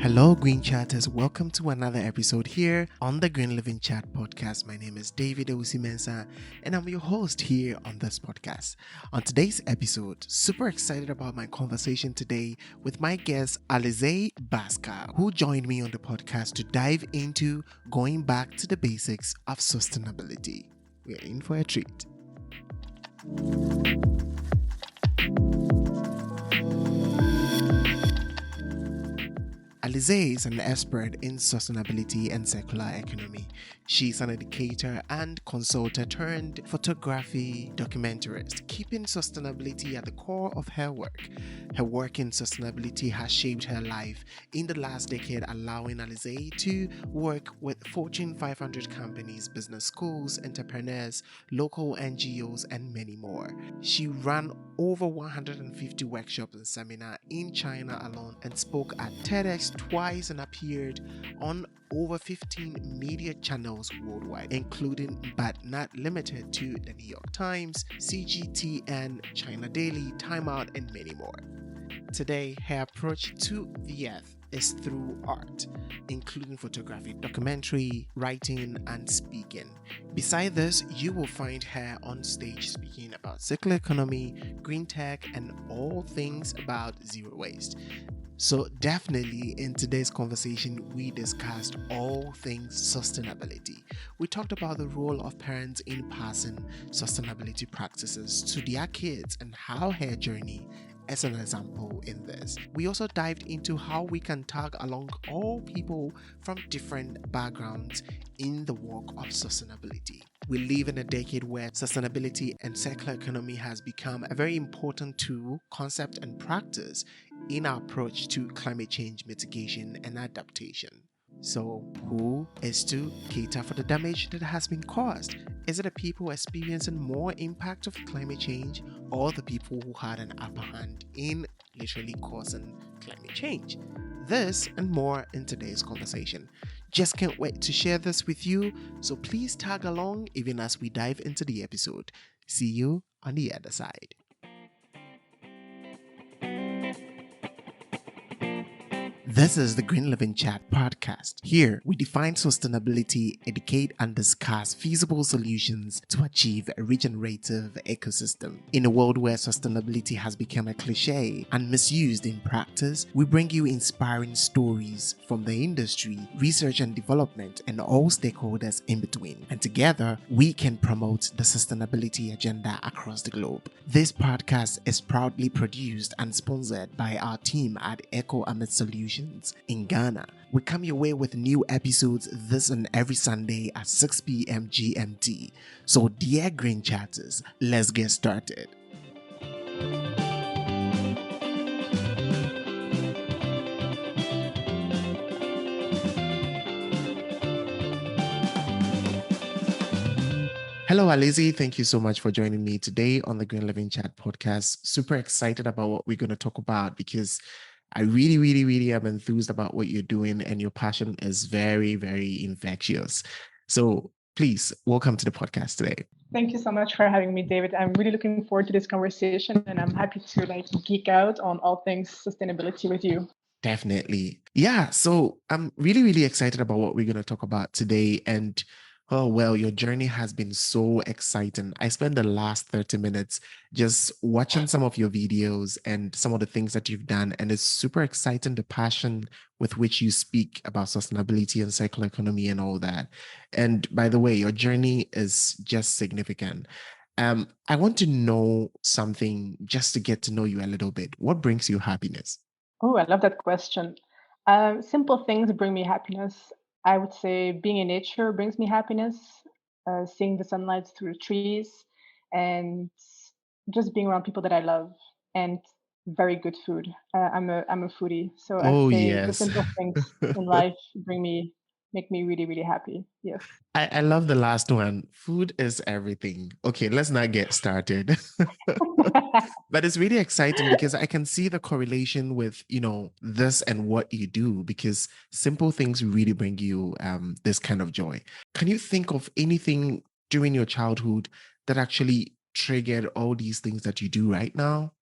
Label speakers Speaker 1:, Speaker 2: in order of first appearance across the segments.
Speaker 1: Hello, Green Chatters. Welcome to another episode here on the Green Living Chat podcast. My name is David Owusi-Mensah, and I'm your host here on this podcast. On today's episode, super excited about my conversation today with my guest, Alizee Ccm, who joined me on the podcast to dive into going back to the basics of sustainability. We're in for a treat. Alizée is an expert in sustainability and circular economy. She's an educator and consultant turned photography documentarist, keeping sustainability at the core of her work. Her work in sustainability has shaped her life in the last decade, allowing Alizée to work with Fortune 500 companies, business schools, entrepreneurs, local NGOs, and many more. She ran over 150 workshops and seminars in China alone and spoke at TEDx twice and appeared on over 15 media channels worldwide, including but not limited to the New York Times, CGTN, China Daily, Time Out, and many more. Today, her approach to the earth is through art, including photography, documentary, writing, and speaking. Beside this, you will find her on stage speaking about circular economy, green tech, and all things about zero waste. So definitely in today's conversation, we discussed all things sustainability. We talked about the role of parents in passing sustainability practices to their kids and how her journey is an example in this. We also dived into how we can tag along all people from different backgrounds in the work of sustainability. We live in a decade where sustainability and circular economy has become a very important tool, concept, and practice in our approach to climate change mitigation and adaptation. So, who is to cater for the damage that has been caused? Is it the people experiencing more impact of climate change, or the people who had an upper hand in literally causing climate change? This and more in today's conversation. Just can't wait to share this with you, so please tag along even as we dive into the episode. See you on the other side. This is the Green Living Chat podcast. Here, we define sustainability, educate, and discuss feasible solutions to achieve a regenerative ecosystem. In a world where sustainability has become a cliche and misused in practice, we bring you inspiring stories from the industry, research and development, and all stakeholders in between. And together, we can promote the sustainability agenda across the globe. This podcast is proudly produced and sponsored by our team at Eco Amit Solutions in Ghana. We come your way with new episodes this and every Sunday at 6 p.m. GMT. So dear Green Chatters, let's get started. Hello, Alizée. Thank you so much for joining me today on the Green Living Chat podcast. Super excited about what we're going to talk about because I really am enthused about what you're doing, and your passion is very, very infectious. So please, welcome to the podcast today.
Speaker 2: Thank you so much for having me, David. I'm really looking forward to this conversation, and I'm happy to geek out on all things sustainability with you.
Speaker 1: Definitely. Yeah. So I'm really excited about what we're going to talk about today. And oh, well, your journey has been so exciting. I spent the last 30 minutes just watching some of your videos and some of the things that you've done. And it's super exciting, the passion with which you speak about sustainability and circular economy and all that. And by the way, your journey is just significant. I want to know something just to get to know you a little bit. What brings you happiness?
Speaker 2: Oh, I love that question. Simple things bring me happiness. I would say being in nature brings me happiness, seeing the sunlight through the trees, and just being around people that I love, and very good food. I'm a foodie, so I'd
Speaker 1: Oh,
Speaker 2: say the
Speaker 1: yes.
Speaker 2: simple things in life make me really happy. Yes.
Speaker 1: I love the last one. Food is everything. Okay, let's not get started. But it's really exciting because I can see the correlation with, this and what you do, because simple things really bring you this kind of joy. Can you think of anything during your childhood that actually triggered all these things that you do right now?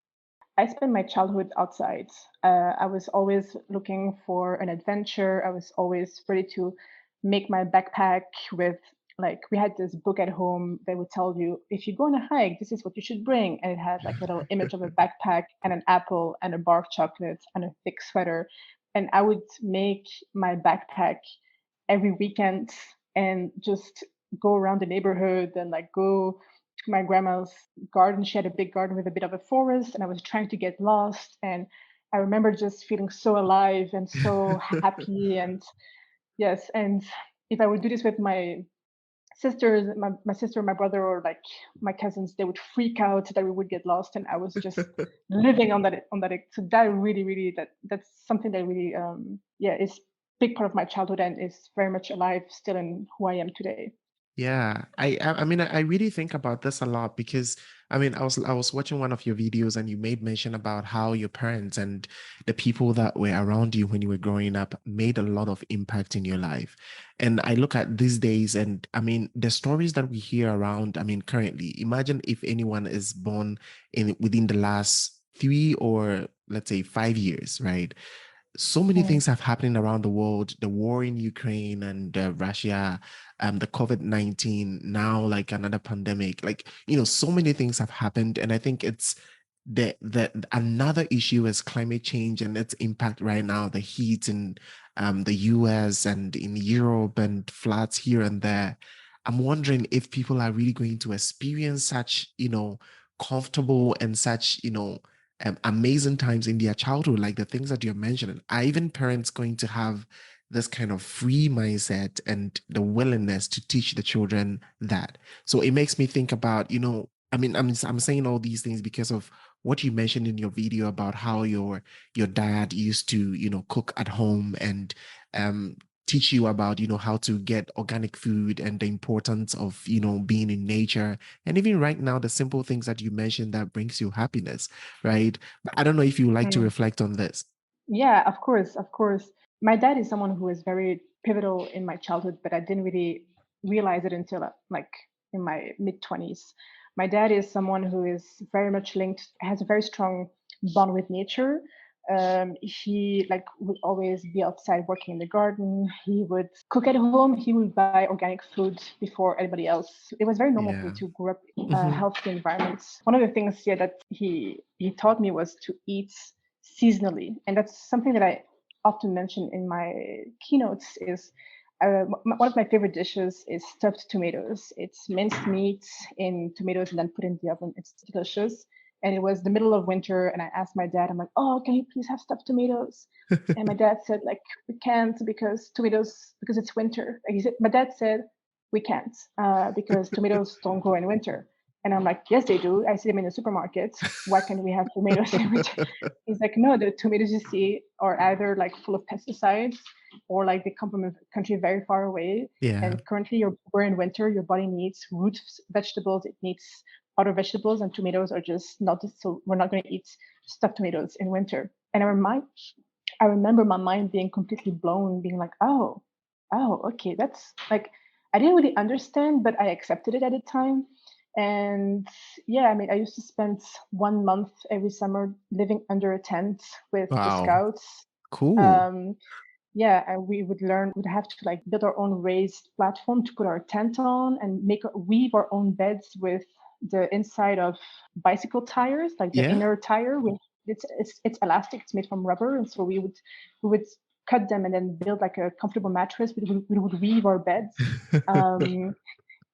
Speaker 2: I spent my childhood outside. I was always looking for an adventure. I was always ready to make my backpack with, like, we had this book at home that would tell you, if you go on a hike, this is what you should bring. And it had like a little image of a backpack and an apple and a bar of chocolate and a thick sweater. And I would make my backpack every weekend and just go around the neighborhood and like go to my grandma's garden. She had a big garden with a bit of a forest, and I was trying to get lost. And I remember just feeling so alive and so happy. And yes, and if I would do this with my sisters, my sister, my brother, or like my cousins, they would freak out that we would get lost. And I was just living on that. So that really, really, that's something that really, yeah, is big part of my childhood and is very much alive still in who I am today.
Speaker 1: Yeah, I mean I really think about this a lot because I mean I was watching one of your videos and you made mention about how your parents and the people that were around you when you were growing up made a lot of impact in your life. And I look at these days and I mean the stories that we hear around, I mean currently, imagine if anyone is born in within the last 3 or let's say 5 years, right? So many
Speaker 2: Mm,
Speaker 1: things have happened around the world, the war in Ukraine and Russia, the COVID-19, now like another pandemic, like, so many things have happened. And I think it's the another issue is climate change and its impact right now, the heat in the US and in Europe and floods here and there. I'm wondering if people are really going to experience such, comfortable and such, amazing times in their childhood, like the things that you're mentioning. Are even parents going to have this kind of free mindset and the willingness to teach the children that? So it makes me think about, I mean, I'm saying all these things because of what you mentioned in your video about how your dad used to, cook at home and um teach you about, how to get organic food and the importance of, being in nature. And even right now, the simple things that you mentioned that brings you happiness, right? But I don't know if you would like to
Speaker 2: mm.
Speaker 1: reflect on this.
Speaker 2: Yeah, of course, of course. My dad is someone who is very pivotal in my childhood, but I didn't really realize it until like in my mid 20s. My dad is someone who is very much linked, has a very strong bond with nature. He like would always be outside working in the garden. He would cook at home. He would buy organic food before anybody else. It was very normal for me
Speaker 1: Yeah.
Speaker 2: to grow up in a
Speaker 1: Hmm.
Speaker 2: healthy environment. One of the things, yeah, that he taught me was to eat seasonally, and that's something that I often mention in my keynotes. Is one of my favorite dishes is stuffed tomatoes. It's minced meat in tomatoes and then put in the oven. It's delicious. And it was the middle of winter, and I asked my dad, I'm like, "Oh, can you please have stuffed tomatoes?" And my dad said, like, "We can't because tomatoes, because it's winter." Like he said, my dad said, "We can't because tomatoes don't grow in winter." And I'm like, "Yes, they do. I see them in the supermarket. Why can't we have tomatoes in winter?" He's like, "No, the tomatoes you see are either like full of pesticides or like they come from a country very far away.
Speaker 1: Yeah.
Speaker 2: And currently, we're in winter. Your body needs root vegetables. It needs other vegetables, and tomatoes are just not. So we're not going to eat stuffed tomatoes in winter." And I remember my mind being completely blown, being like, "Oh, okay, that's like." I didn't really understand, but I accepted it at the time. And yeah, I mean, I used to spend 1 month every summer living under a tent with the
Speaker 1: Wow.
Speaker 2: scouts.
Speaker 1: Cool.
Speaker 2: Um, yeah, and we'd have to like build our own raised platform to put our tent on and weave our own beds with the inside of bicycle tires, like the
Speaker 1: Yeah.
Speaker 2: inner tire. It's elastic, it's made from rubber, and so we would cut them and then build like a comfortable mattress. We would weave our beds. Um,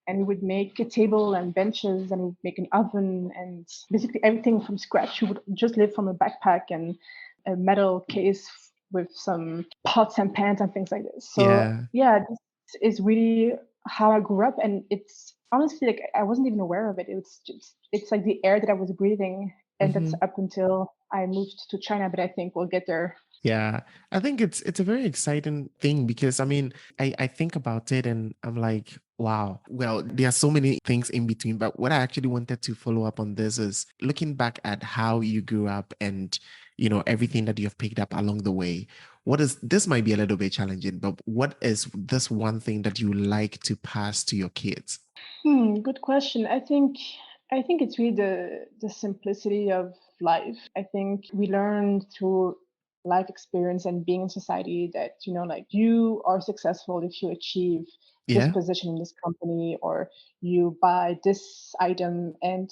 Speaker 2: and we would make a table and benches and we'd make an oven and basically everything from scratch. We would just live from a backpack and a metal case with some pots and pans and things like this. So
Speaker 1: Yeah.
Speaker 2: yeah, this is really how I grew up, and it's honestly like I wasn't even aware of it. It's like the air that I was breathing, and that's
Speaker 1: Hmm.
Speaker 2: up until I moved to China. But I think we'll get there.
Speaker 1: Yeah, I think it's a very exciting thing because I mean, I think about it and I'm like, wow. Well, there are so many things in between, but what I actually wanted to follow up on this is looking back at how you grew up and everything that you've picked up along the way. What is this might be a little bit challenging, but what is this one thing that you like to pass to your kids?
Speaker 2: Good question. I think it's really the simplicity of life. I think we learn through life experience and being in society that, like, you are successful if you achieve this
Speaker 1: Yeah.
Speaker 2: position in this company or you buy this item. And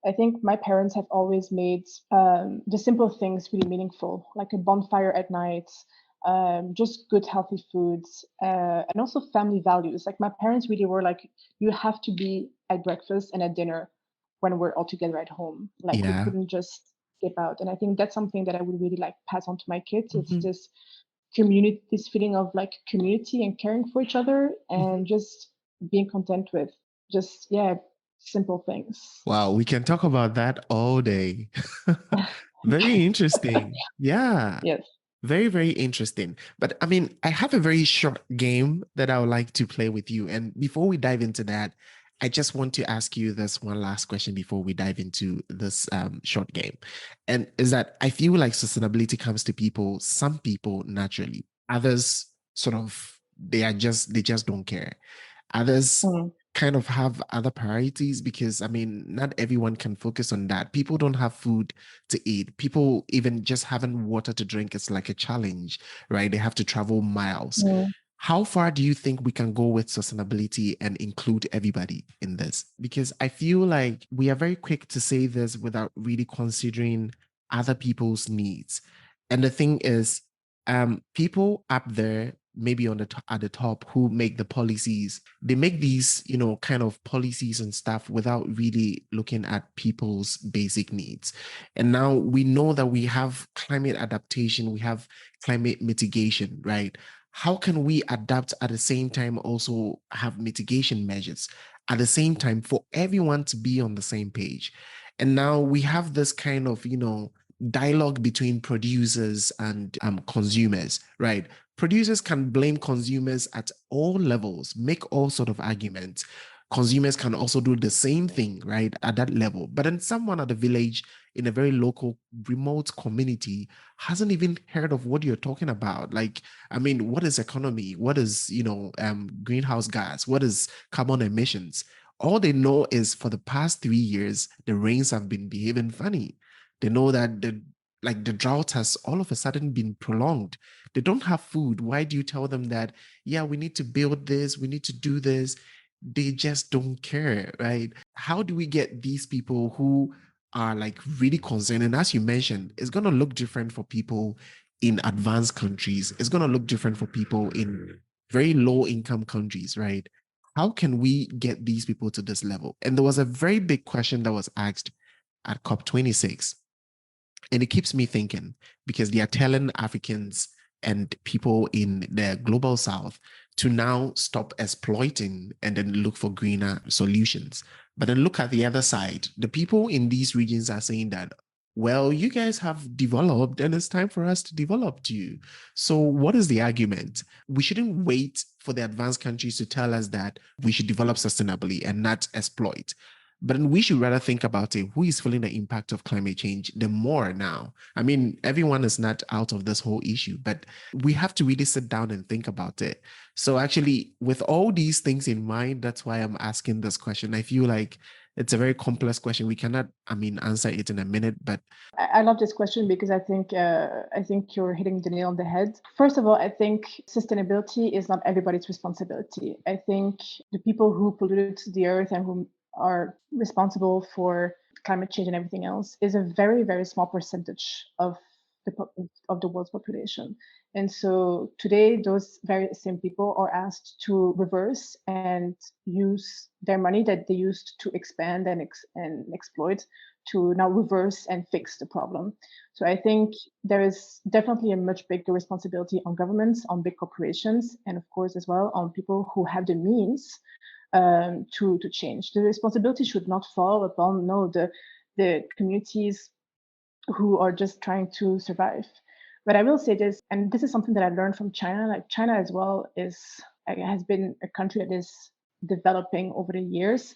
Speaker 2: I think my parents have always made the simple things really meaningful, like a bonfire at night, just good, healthy foods, and also family values. Like my parents really were like, you have to be at breakfast and at dinner when we're all together at home. Like we
Speaker 1: Yeah.
Speaker 2: couldn't just skip out. And I think that's something that I would really like pass on to my kids. It's
Speaker 1: Mhm.
Speaker 2: this community, this feeling of like community and caring for each other
Speaker 1: Mhm.
Speaker 2: and just being content with just, yeah, simple things.
Speaker 1: Wow, we can talk about that all day. Very interesting. Yeah.
Speaker 2: Yes.
Speaker 1: Very, very interesting. But I mean, I have a very short game that I would like to play with you. And before we dive into that, I just want to ask you this one last question before we dive into this short game. And is that I feel like sustainability comes to people, some people naturally, others sort of they just don't care. Others
Speaker 2: Mm,
Speaker 1: kind of have other priorities because I mean, not everyone can focus on that. People don't have food to eat. People even just having water to drink is like a challenge, right? They have to travel miles.
Speaker 2: mm,
Speaker 1: How far do you think we can go with sustainability and include everybody in this? Because I feel like we are very quick to say this without really considering other people's needs. And the thing is, people up there, maybe on the at the top, who make the policies, they make these, kind of policies and stuff without really looking at people's basic needs. And now we know that we have climate adaptation, we have climate mitigation, right? How can we adapt at the same time also have mitigation measures at the same time for everyone to be on the same page? And now we have this kind of, dialogue between producers and consumers, right? Producers can blame consumers at all levels, make all sort of arguments. Consumers can also do the same thing, right, at that level. But then someone at the village in a very local, remote community hasn't even heard of what you're talking about. Like, I mean, what is economy? What is, greenhouse gas? What is carbon emissions? All they know is for the past 3 years, the rains have been behaving funny. They know that the drought has all of a sudden been prolonged. They don't have food. Why do you tell them that, yeah, we need to build this, we need to do this? They just don't care, right? How do we get these people who are like really concerned? And as you mentioned, it's going to look different for people in advanced countries. It's going to look different for people in very low income countries, right? How can we get these people to this level? And there was a very big question that was asked at COP26. And it keeps me thinking because they are telling Africans and people in the global south to now stop exploiting and then look for greener solutions. But then look at the other side. The people in these regions are saying that, well, you guys have developed and it's time for us to develop too. So, what is the argument? We shouldn't wait for the advanced countries to tell us that we should develop sustainably and not exploit. But then we should rather think about it. Who is feeling the impact of climate change the more now? I mean, everyone is not out of this whole issue, but we have to really sit down and think about it. So, actually, with all these things in mind, that's why I'm asking this question. I feel like it's a very complex question. We cannot, I mean, answer it in a minute, but
Speaker 2: I love this question because I think you're hitting the nail on the head. First of all, I think sustainability is not everybody's responsibility. I think the people who polluted the earth and who are responsible for climate change and everything else is a very, very small percentage of the world's population. And so today, those very same people are asked to reverse and use their money that they used to expand and exploit to now reverse and fix the problem. So I think there is definitely a much bigger responsibility on governments, on big corporations, and of course as well on people who have the means to change. The responsibility should not fall upon the communities who are just trying to survive. But I will say this, and this is something that I learned from China. Like China as well has been a country that is developing over the years.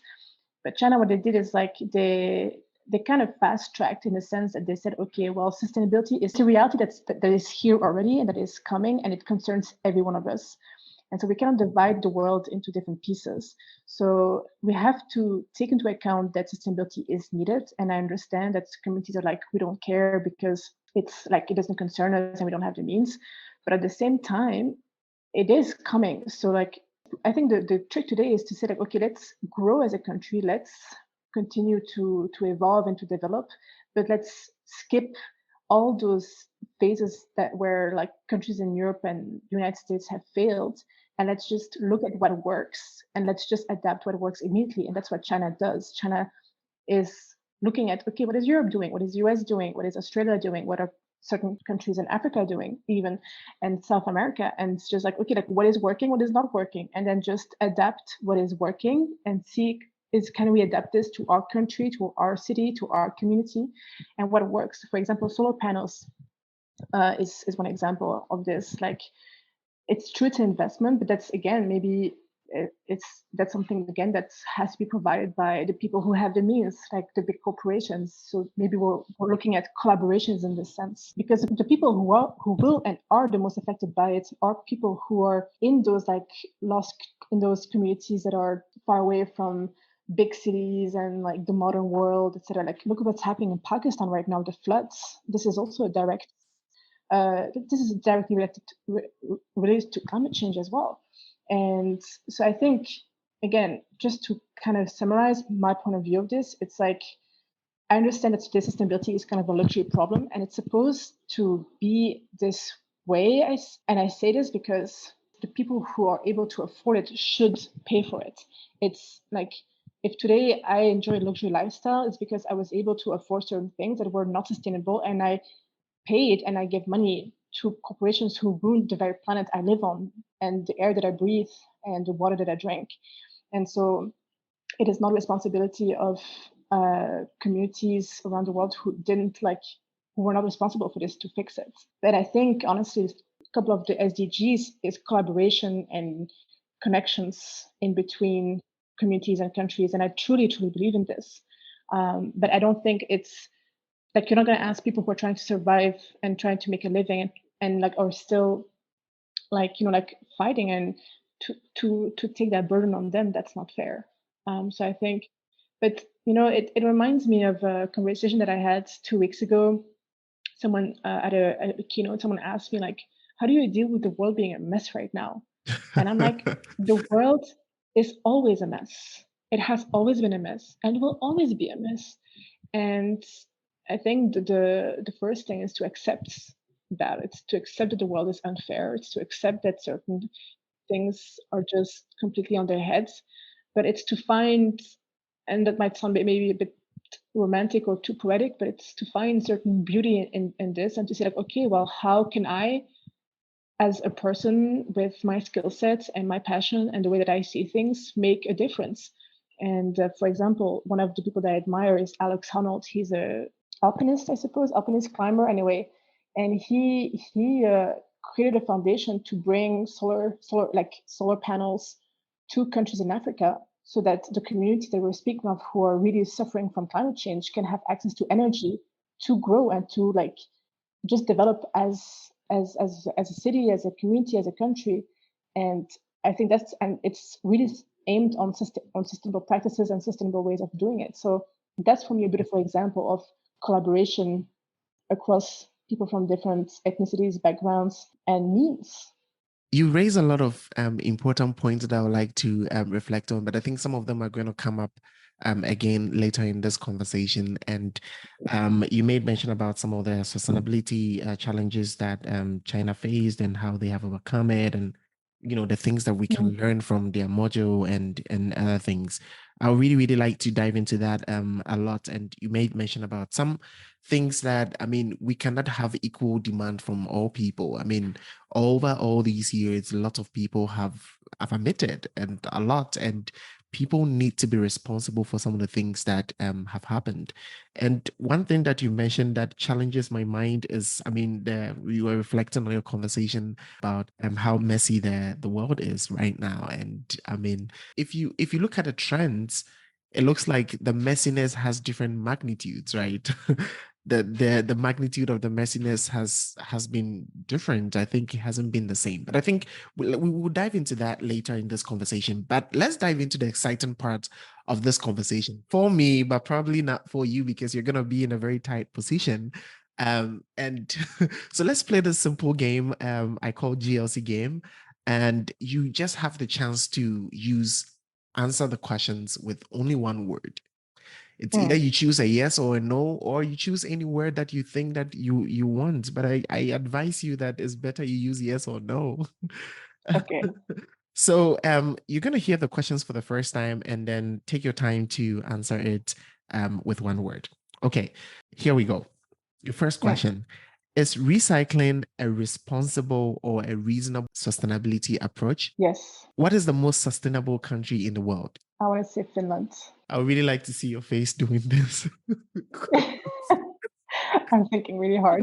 Speaker 2: But China, what they did is like they kind of fast tracked in the sense that they said, okay, well, sustainability is a reality that is here already and that is coming, and it concerns every one of us. And so we cannot divide the world into different pieces. So we have to take into account that sustainability is needed. And I understand that communities are like, we don't care because it's like it doesn't concern us and we don't have the means. But at the same time, it is coming. So like I think the trick today is to say like, okay, let's grow as a country, let's continue to evolve and to develop, but let's skip all those phases that where like countries in Europe and United States have failed, and let's just look at what works and let's just adapt what works immediately. And that's what China does. China is looking at, okay, what is Europe doing? What is US doing? What is Australia doing? What are certain countries in Africa doing, even, and South America? And it's just like, okay, like what is working, what is not working, and then just adapt what is working and see is can we adapt this to our country, to our city, to our community, and what works. For example, solar panels is one example of this. Like it's true, it's an investment, but that's again maybe that's something again that has to be provided by the people who have the means, like the big corporations. So maybe we're looking at collaborations in this sense, because the people who will and are the most affected by it are people who are in those like lost in those communities that are far away from big cities and like the modern world, etc. Like look at what's happening in Pakistan right now, the floods. This is also a direct this is directly related to climate change as well. And so I think, again, just to kind of summarize my point of view of this, it's like, I understand that today sustainability is kind of a luxury problem, and it's supposed to be this way. And I say this because the people who are able to afford it should pay for it. It's like, if today I enjoy a luxury lifestyle, it's because I was able to afford certain things that were not sustainable, and I paid and I give money to corporations who ruin the very planet I live on and the air that I breathe and the water that I drink. And so it is not responsibility of communities around the world who were not responsible for this to fix it. But I think honestly, a couple of the SDGs is collaboration and connections in between communities and countries. And I truly, truly believe in this. But I don't think it's like, you're not going to ask people who are trying to survive and trying to make a living and like are still like, you know, like fighting, and to take that burden on them. That's not fair. So I think, but you know, it reminds me of a conversation that I had 2 weeks ago. Someone at a keynote, someone asked me like, how do you deal with the world being a mess right now? And I'm like, the world is always a mess. It has always been a mess and will always be a mess. And I think the first thing is to accept that. It's to accept that the world is unfair. It's to accept that certain things are just completely on their heads. But it's to find, and that might sound maybe a bit romantic or too poetic, but it's to find certain beauty in this, and to say like, okay, well, how can I, as a person with my skill sets and my passion and the way that I see things, make a difference? And for example, one of the people that I admire is Alex Honnold. He's a alpinist, I suppose, alpinist climber anyway. And he created a foundation to bring solar panels to countries in Africa, so that the community that we're speaking of, who are really suffering from climate change, can have access to energy to grow and to like just develop as a city, as a community, as a country. And I think it's really aimed on sustainable practices and sustainable ways of doing it. So that's for me a beautiful example of collaboration across people from different ethnicities, backgrounds, and needs.
Speaker 1: You raise a lot of important points that I would like to reflect on, but I think some of them are going to come up again later in this conversation. And you made mention about some of the sustainability challenges that China faced and how they have overcome it, and you know the things that we can learn from their module and other things. I would really, really like to dive into that a lot. And you made mention about some things that, I mean, we cannot have equal demand from all people. I mean, over all these years, a lot of people have admitted, and a lot, and people need to be responsible for some of the things that have happened. And one thing that you mentioned that challenges my mind is, I mean, we were reflecting on your conversation about how messy the world is right now. And I mean, if you look at the trends, it looks like the messiness has different magnitudes, right? the magnitude of the messiness has been different. I think it hasn't been the same. But I think we will dive into that later in this conversation. But let's dive into the exciting part of this conversation for me, but probably not for you because you're gonna be in a very tight position. And so let's play this simple game I call GLC game, and you just have the chance to answer the questions with only one word. It's either
Speaker 2: Mm,
Speaker 1: you choose a yes or a no, or you choose any word that you think that you want. But I advise you that it's better you use yes or no.
Speaker 2: okay.
Speaker 1: So you're gonna hear the questions for the first time and then take your time to answer it with one word. Okay, here we go. Your first
Speaker 2: Mm,
Speaker 1: question. Is recycling a responsible or a reasonable sustainability approach?
Speaker 2: yes.
Speaker 1: What is the most sustainable country in the world?
Speaker 2: I want to say Finland.
Speaker 1: I would really like to see your face doing this.
Speaker 2: I'm thinking really hard.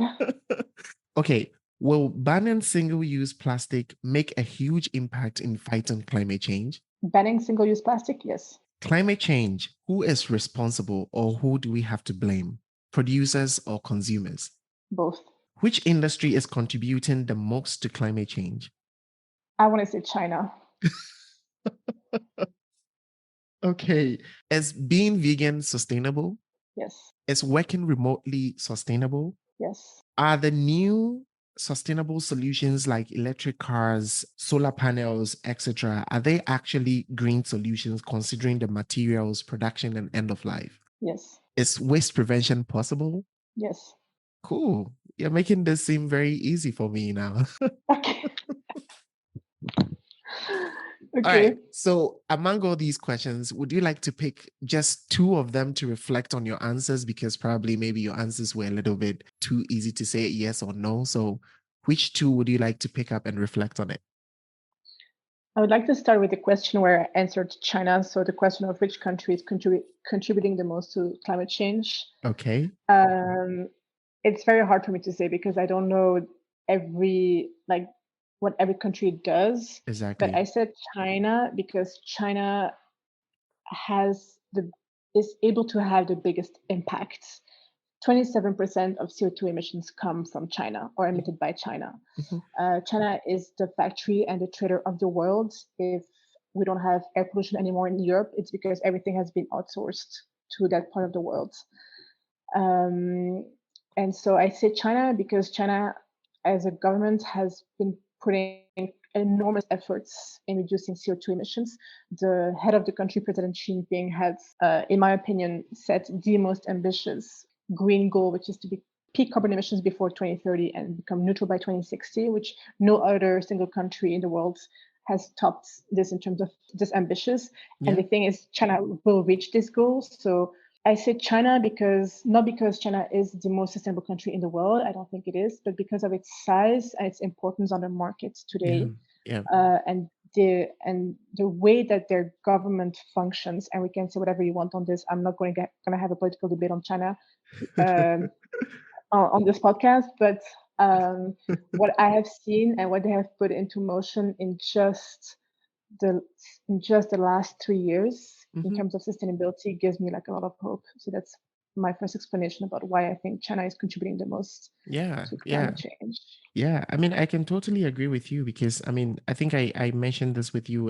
Speaker 1: Okay, will banning single-use plastic make a huge impact in fighting climate change?
Speaker 2: Banning single-use plastic? Yes.
Speaker 1: Climate change, who is responsible or who do we have to blame? Producers or consumers?
Speaker 2: Both.
Speaker 1: Which industry is contributing the most to climate change?
Speaker 2: I want to say China.
Speaker 1: Okay, is being vegan sustainable?
Speaker 2: Yes.
Speaker 1: Is working remotely sustainable?
Speaker 2: Yes.
Speaker 1: Are the new sustainable solutions like electric cars, solar panels, etc., are they actually green solutions considering the materials, production, and end of life?
Speaker 2: Yes.
Speaker 1: Is waste prevention possible?
Speaker 2: Yes.
Speaker 1: Cool. You're making this seem very easy for me now.
Speaker 2: Okay.
Speaker 1: All right.
Speaker 2: Okay.
Speaker 1: So, among all these questions, would you like to pick just two of them to reflect on your answers? Because probably maybe your answers were a little bit too easy to say yes or no. So, which two would you like to pick up and reflect on it?
Speaker 2: I would like to start with the question where I answered China. So the question of which country is contributing the most to climate change.
Speaker 1: Okay.
Speaker 2: Um, it's very hard for me to say because I don't know what every country does. But
Speaker 1: Exactly.
Speaker 2: I said China because China has the is able to have the biggest impacts. 27% of CO2 emissions come from China or emitted by China.
Speaker 1: Mhm.
Speaker 2: China is the factory and the trader of the world. If we don't have air pollution anymore in Europe, it's because everything has been outsourced to that part of the world. Um, and so I say China because China, as a government, has been putting enormous efforts in reducing CO2 emissions. The head of the country, President Xi Jinping, has, in my opinion, set the most ambitious green goal, which is to be peak carbon emissions before 2030 and become neutral by 2060, which no other single country in the world has topped this in terms of this ambitious. And
Speaker 1: Yeah.
Speaker 2: the thing is, China will reach this goal. So I say China not because China is the most sustainable country in the world. I don't think it is, but because of its size and its importance on the markets
Speaker 1: Yeah.
Speaker 2: today,
Speaker 1: Yeah.
Speaker 2: and the way that their government functions. And we can say whatever you want on this. I'm not going to have a political debate on China um, on this podcast, but what I have seen and what they have put into motion the in just the last 3 years in
Speaker 1: Mhm.
Speaker 2: terms of sustainability gives me like a lot of hope. So that's my first explanation about why I think China is contributing the most
Speaker 1: Yeah.
Speaker 2: to
Speaker 1: Yeah.
Speaker 2: climate change.
Speaker 1: Yeah, I mean, I can totally agree with you because I mean, I think I mentioned this with you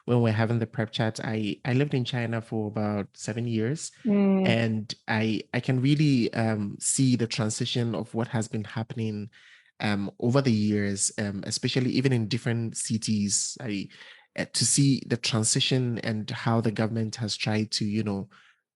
Speaker 1: when we're having the prep chat. I lived in China for about 7 years,
Speaker 2: Mm,
Speaker 1: and I can really see the transition of what has been happening over the years, especially even in different cities. I to see the transition and how the government has tried to,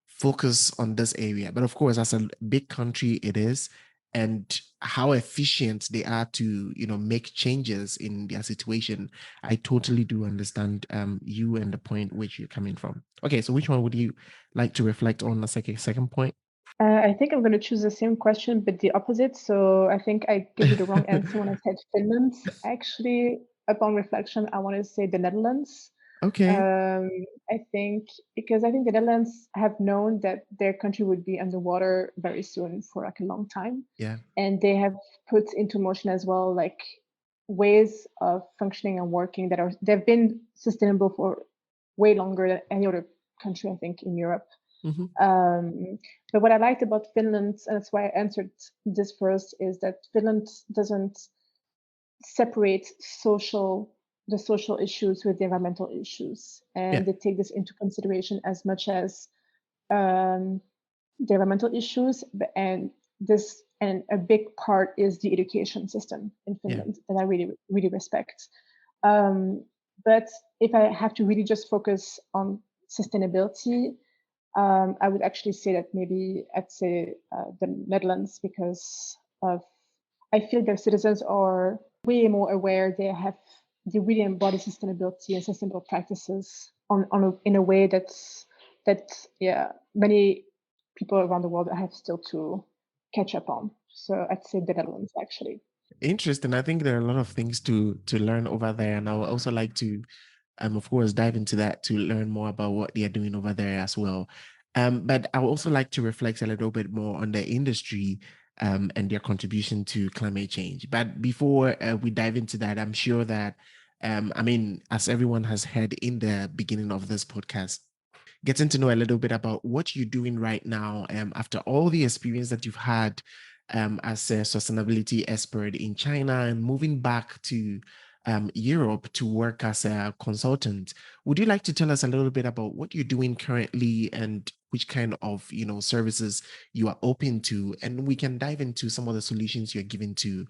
Speaker 1: focus on this area. But of course, as a big country, it is, and how efficient they are to, make changes in their situation. I totally do understand you and the point which you're coming from. Okay, so which one would you like to reflect on the second point?
Speaker 2: I think I'm going to choose the same question, but the opposite. So I think I gave you the wrong answer when I said Finland. Actually, upon reflection, I want to say the Netherlands.
Speaker 1: Okay.
Speaker 2: Um, I think the Netherlands have known that their country would be underwater very soon for like a long time,
Speaker 1: Yeah.
Speaker 2: and they have put into motion as well like ways of functioning and working they've been sustainable for way longer than any other country I think in Europe.
Speaker 1: Hmm.
Speaker 2: Um, but what I liked about Finland, and that's why I answered this first, is that Finland doesn't separate the social issues with the environmental issues,
Speaker 1: Yeah.
Speaker 2: and they take this into consideration as much as um, the environmental issues, and a big part is the education system in
Speaker 1: Yeah.
Speaker 2: Finland that I really respect. Um, but if I have to really just focus on sustainability, I would actually say that maybe I'd say the Netherlands, because of I feel their citizens are way more aware. They really embody sustainability and sustainable practices in a way that yeah, many people around the world have still to catch up on. So I'd say the Netherlands actually.
Speaker 1: Interesting. I think there are a lot of things to learn over there, and I would also like to, of course, dive into that to learn more about what they are doing over there as well. But I would also like to reflect a little bit more on the industry and their contribution to climate change. But before we dive into that, I'm sure that, I mean, as everyone has heard in the beginning of this podcast, getting to know a little bit about what you're doing right now after all the experience that you've had as a sustainability expert in China and moving back to Europe to work as a consultant. Would you like to tell us a little bit about what you're doing currently and which kind of services you are open to, and we can dive into some of the solutions you're giving to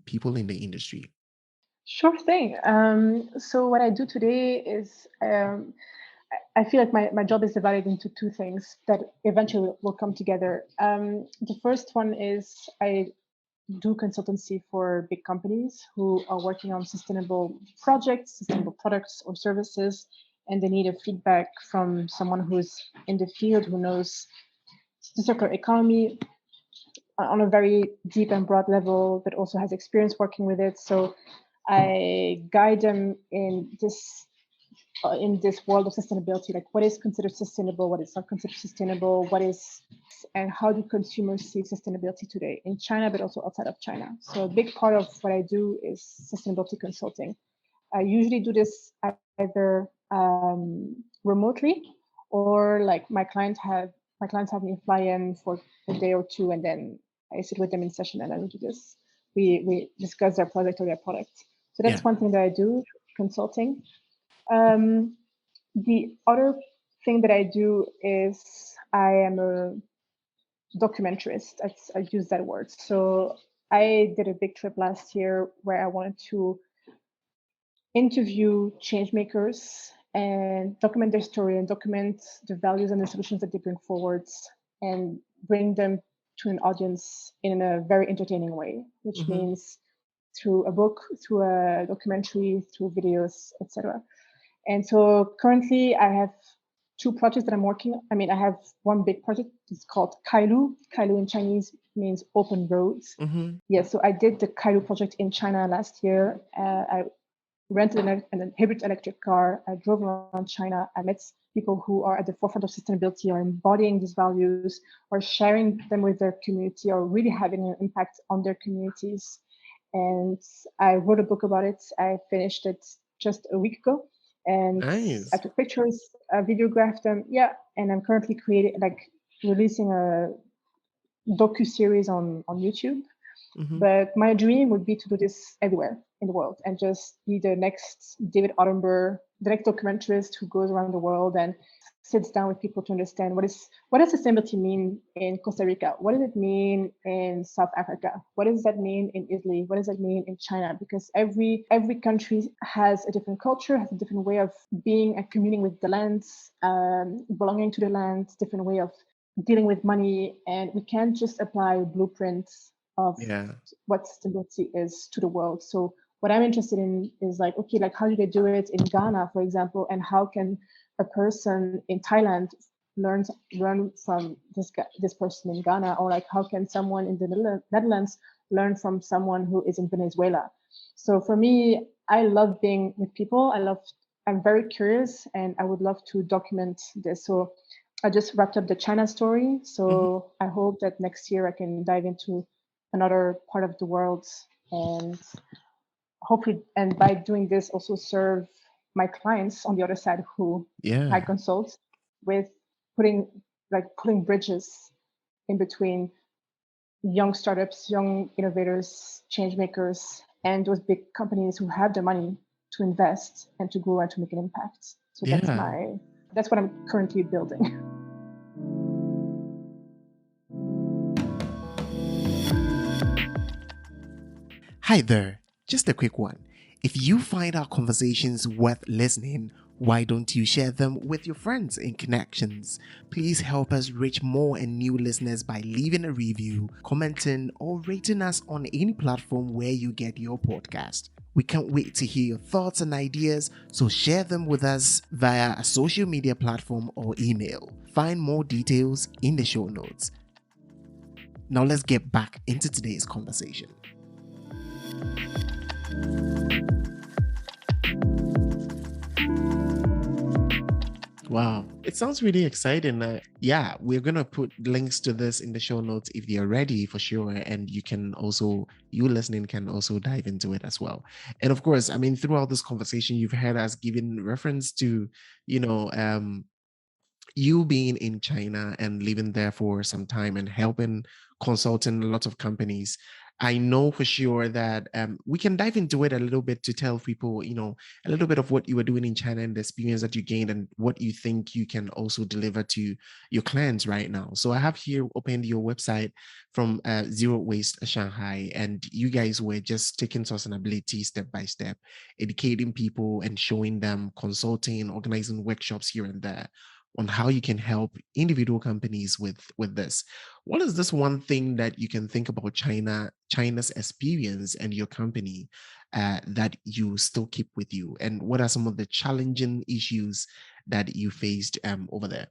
Speaker 1: people in the industry?
Speaker 2: Sure thing. So what I do today is I feel like my job is divided into two things that eventually will come together. The first one is I do consultancy for big companies who are working on sustainable projects, sustainable products or services, and they need a feedback from someone who's in the field who knows the circular economy on a very deep and broad level, but also has experience working with it. So I guide them in this world of sustainability, like what is considered sustainable, what is not considered sustainable, and how do consumers see sustainability today in China, but also outside of China. So a big part of what I do is sustainability consulting. I usually do this either remotely, or like my clients have me fly in for a day or two, and then I sit with them in session, and then we do this. We discuss their project or their product. So
Speaker 1: Yeah.
Speaker 2: that's one thing that I do, consulting. Um, the other thing that I do is I am a documentarist. I use that word. So I did a big trip last year where I wanted to interview change makers and document their story and document the values and the solutions that they bring forwards and bring them to an audience in a very entertaining way, which
Speaker 1: Hmm.
Speaker 2: means through a book, through a documentary, through videos, etc. And so currently I have two projects that I'm working on. I mean, I have one big project. It's called Kailu. Kailu in Chinese means open roads.
Speaker 1: Hmm.
Speaker 2: Yeah, so I did the Kailu project in China last year. I rented an hybrid electric car. I drove around China. I met people who are at the forefront of sustainability or embodying these values or sharing them with their community or really having an impact on their communities. And I wrote a book about it. I finished it just a week ago. And I
Speaker 1: Nice.
Speaker 2: took pictures, videographed them. Yeah. And I'm currently releasing a docu-series on YouTube.
Speaker 1: Hmm.
Speaker 2: But my dream would be to do this everywhere in the world and just be the next David Attenborough, the next documentarist who goes around the world and sits down with people to understand what does sustainability mean in Costa Rica? What does it mean in South Africa? What does that mean in Italy? What does that mean in China? Because every country has a different culture, has a different way of being and communing with the land, belonging to the land, different way of dealing with money, and we can't just apply blueprints of
Speaker 1: Yeah.
Speaker 2: what sustainability is to the world. So what I'm interested in is like, okay, like how do they do it in Ghana, for example, and how can a person in Thailand learn learn from this person in Ghana, or like how can someone in the Netherlands learn from someone who is in Venezuela? So for me, I love being with people. I'm very curious, and I would love to document this. So I just wrapped up the China story.
Speaker 1: Hmm.
Speaker 2: So I hope that next year I can dive into another part of the world and hopefully, and by doing this, also serve my clients on the other side who I
Speaker 1: Yeah.
Speaker 2: consult with putting bridges in between young startups, young innovators, change makers, and those big companies who have the money to invest and to grow and to make an impact. So
Speaker 1: Yeah.
Speaker 2: that's what I'm currently building.
Speaker 1: Hi there. Just a quick one. If you find our conversations worth listening, why don't you share them with your friends and connections? Please help us reach more and new listeners by leaving a review, commenting, or rating us on any platform where you get your podcast. We can't wait to hear your thoughts and ideas, so share them with us via a social media platform or email. Find more details in the show notes. Now let's get back into today's conversation. Wow, it sounds really exciting. Yeah, we're gonna put links to this in the show notes if you're ready for sure, and you listening can also dive into it as well. And of course, I mean, throughout this conversation, you've heard us giving reference to, you know, you being in China and living there for some time and helping consulting a lot of companies. I know for sure that we can dive into it a little bit to tell people, a little bit of what you were doing in China and the experience that you gained and what you think you can also deliver to your clients right now. So I have here opened your website from Zero Waste Shanghai, and you guys were just taking sustainability step by step, educating people and showing them, consulting, organizing workshops here and there on how you can help individual companies with this. What is this one thing that you can think about China's experience and your company that you still keep with you, and what are some of the challenging issues that you faced over there?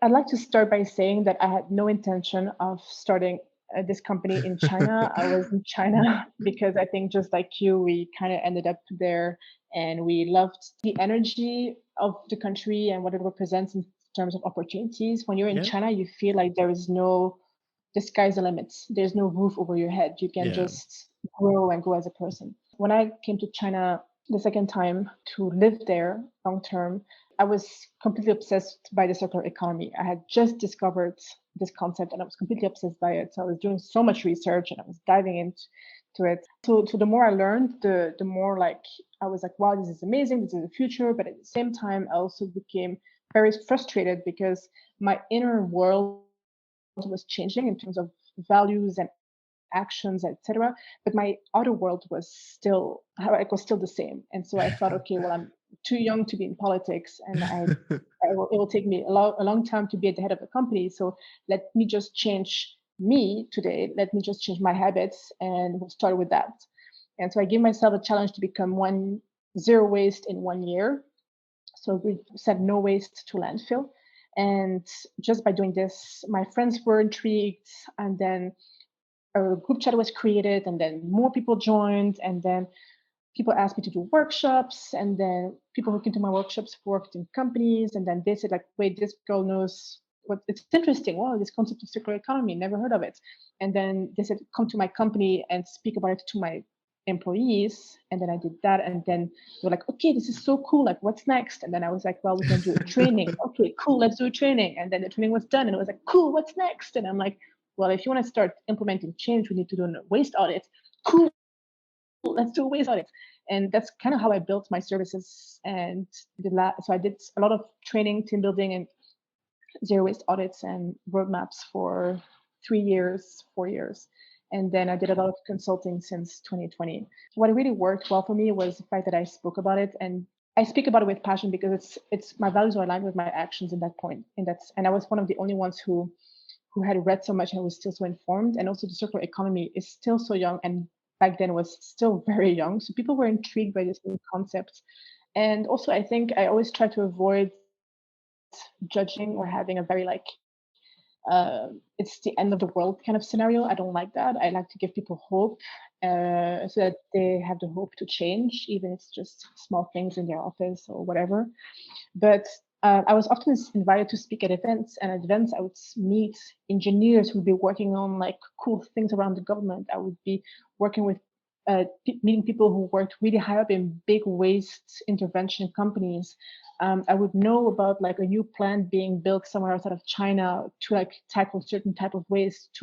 Speaker 2: I'd like to start by saying that I had no intention of starting this company in China. I was in China because I think, just like you, we kind of ended up there and we loved the energy of the country and what it represents in terms of opportunities. When you're in
Speaker 1: Yeah,
Speaker 2: China, you feel like there is no, the sky's the limits. There's no roof over your head. You can
Speaker 1: yeah,
Speaker 2: just grow and grow as a person. When I came to China the second time to live there long term, I was completely obsessed by the circular economy. I had just discovered this concept and I was completely obsessed by it. So I was doing so much research and I was diving into it. So the more I learned, the more like I was like, wow, this is amazing. This is the future. But at the same time, I also became very frustrated because my inner world was changing in terms of values and actions, etc. But my outer world was still the same. And so I thought, okay, well, I'm too young to be in politics, and it will take me a long time to be at the head of a company. So let me just change me today. Let me just change my habits, and we'll start with that. And so I gave myself a challenge to become zero waste in 1 year. So we said no waste to landfill. And just by doing this, my friends were intrigued, and then a group chat was created, and then more people joined, and then people asked me to do workshops, and then people who came to my workshops worked in companies, and then they said like, wait, this girl knows what, it's interesting. Wow, this concept of circular economy, never heard of it. And then they said, come to my company and speak about it to my employees. And then I did that, and then they were like, okay, this is so cool, like what's next? And then I was like, well, we can do a training. Okay, cool, let's do a training. And then the training was done, and it was like, cool, what's next? And I'm like, well, if you want to start implementing change, we need to do a waste audit. Cool, let's do a waste audit. And that's kind of how I built my services. And so I did a lot of training, team building, and zero waste audits and roadmaps for 3 years, 4 years. And then I did a lot of consulting since 2020. What really worked well for me was the fact that I spoke about it, and I speak about it with passion because it's my values are aligned with my actions in that point. And I was one of the only ones who had read so much and was still so informed. And also the circular economy is still so young, and back then was still very young. So people were intrigued by this new concept. And also I think I always try to avoid judging or having a very like it's the end of the world kind of scenario. I don't like that. I like to give people hope, so that they have the hope to change, even if it's just small things in their office or whatever. But I was often invited to speak at events, and at events I would meet engineers who would be working on like cool things around the government. I would be working with meeting people who worked really high up in big waste intervention companies. I would know about like a new plant being built somewhere outside of China to like tackle certain type of waste.